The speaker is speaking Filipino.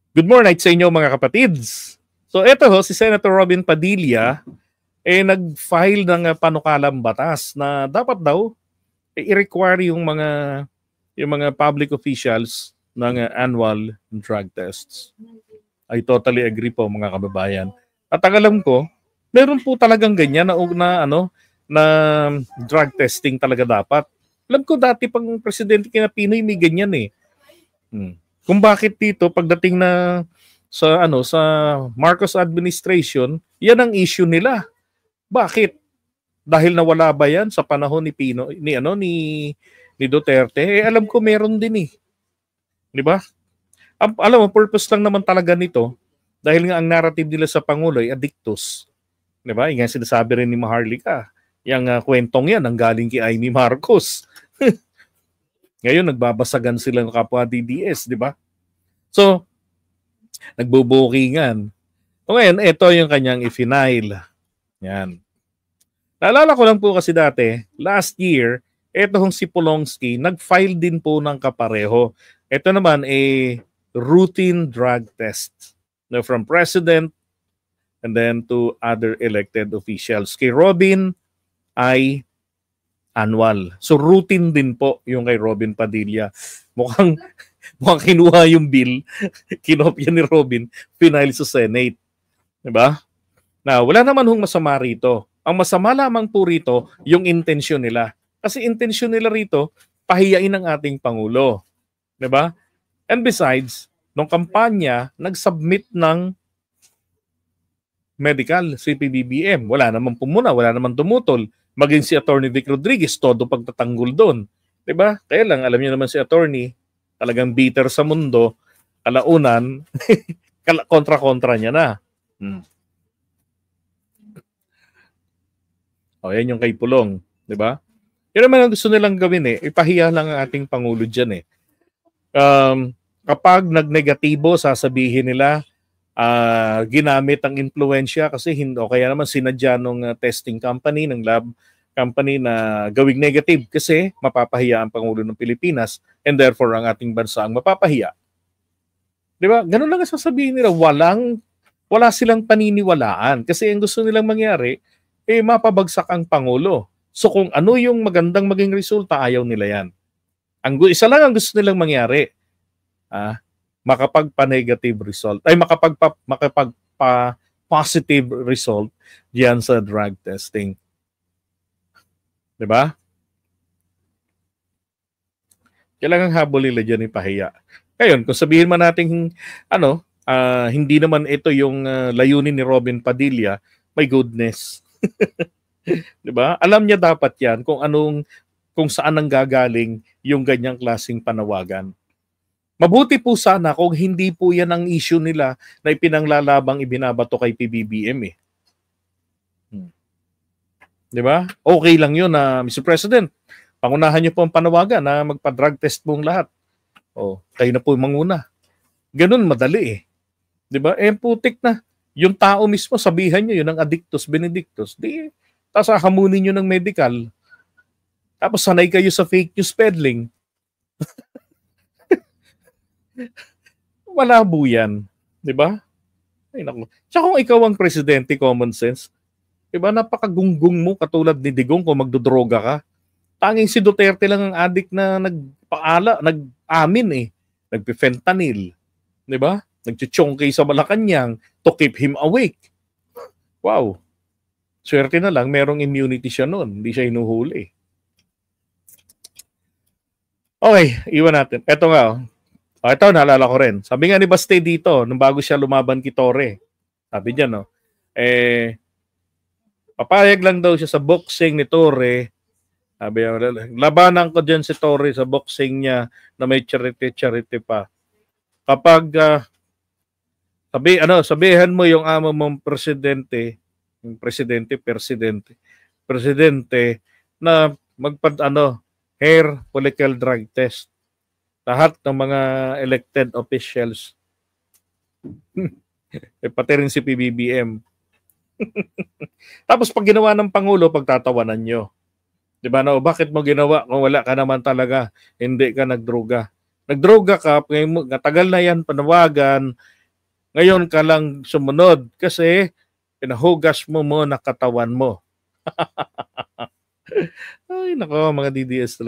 Good morning sa inyo mga kapatids. So ito si Senator Robin Padilla nag-file ng panukalang batas na dapat daw i-require yung mga public officials ng annual drug tests. I totally agree po mga kababayan. At ang alam ko, meron po talagang ganyan na drug testing talaga dapat. Alam ko dati pang presidente kina Pinoy may ganyan eh. Kung bakit dito pagdating na sa Marcos administration, yan ang issue nila. Bakit? Dahil nawala ba yan sa panahon ni Pino ni Duterte? Alam ko meron din eh. 'Di ba? Alam mo purpose lang naman talaga nito dahil nga ang narrative nila sa pangulo ay addictus. 'Di ba? Yung sinasabi rin ni Maharlika, yung kwentong yan ang galing kay Amy Marcos. Ngayon, nagbabasagan sila ng kapwa DDS, di ba? So, nagbubukingan. So, ngayon, ito yung kanyang i-final. Yan. Naalala ko lang po kasi dati, last year, ito hong si Pulongski, nag-file din po ng kapareho. Ito naman, routine drug test. From president and then to other elected officials. Kay Robin ay annual. So routine din po yung kay Robin Padilla. Mukhang kinuha yung bill, kinopya ni Robin, final sa Senate. Diba? Na wala naman hong masama rito. Ang masama lamang po rito, yung intensyon nila. Kasi intensyon nila rito, pahiyain ang ating Pangulo. Diba? And besides, nung kampanya, nag-submit ng medical, si PBBM. Wala naman pumuna, wala naman tumutol. Maging si Attorney Vic Rodriguez, todo pagtatanggol doon. Diba? Kaya lang, alam niyo naman si Attorney, talagang bitter sa mundo, kalaunan, kontra-kontra niya na. O, yan yung kay Pulong. Diba? Yan naman ang gusto nilang gawin ipahiya lang ang ating Pangulo dyan Kapag nag-negatibo, sasabihin nila, ginamit ang impluensya kasi o kaya naman sinadya ng testing company, ng lab company na gawing negative kasi mapapahiya ang Pangulo ng Pilipinas and therefore ang ating bansa ang mapapahiya. Di ba? Ganun lang ang sasabihin nila. Wala silang paniniwalaan kasi ang gusto nilang mangyari, mapabagsak ang Pangulo. So kung ano yung magandang maging resulta, ayaw nila yan. Isa lang ang gusto nilang mangyari. Makapagpa-negative result ay makapagpa-positive result diyan sa drug testing. 'Di ba? Kailangan habol nila diyan ipahiya. Ngayon, kung sabihin man natin hindi naman ito yung layunin ni Robin Padilla, my goodness. 'Di ba? Alam niya dapat 'yan kung saan nanggagaling yung ganyang klaseng panawagan. Mabuti po sana kung hindi po yan ang issue nila na ipinanglalabang ibinabato kay PBBM Di ba? Okay lang yun na, Mr. President, pangunahan niyo po ang panawagan na magpa-drug test pong lahat. Kayo na po manguna. Ganun, madali Di ba? Putik na. Yung tao mismo, sabihan niyo yun ng addictus, benedictus. Tapos hamunin niyo ng medical. Tapos sanay kayo sa fake news peddling. Malabo yan. Di ba? Ay, naku. Tsaka kung ikaw ang presidente, common sense, di ba, napakagunggong mo katulad ni Digong kung magdodroga ka. Tanging si Duterte lang ang addict na nag-amin Nagpe-fentanyl. Di ba? Nagchichongkay sa Malacanang to keep him awake. Wow. Swerte na lang, merong immunity siya noon. Hindi siya hinuhuli. Okay, iwan natin. Ito nga, ito, naalala ko rin. Sabi nga ni Baste dito, nung bago siya lumaban kay Torre, sabi niya, papayag lang daw siya sa boxing ni Torre. Sabi niya, labanan ko dyan si Torre sa boxing niya na may charity pa. Kapag, sabihan mo yung amo mong presidente na hair follicle drug test. Lahat ng mga elected officials. Pati rin si PBBM. Tapos pag ginawa ng Pangulo, pagtatawanan nyo. Diba na, bakit mo ginawa kung wala ka naman talaga, hindi ka nagdroga. Nagdroga ka, tagal na yan, panawagan, Ngayon ka lang sumunod kasi pinahugas mo muna katawan mo. Ay nako, mga DDS talaga.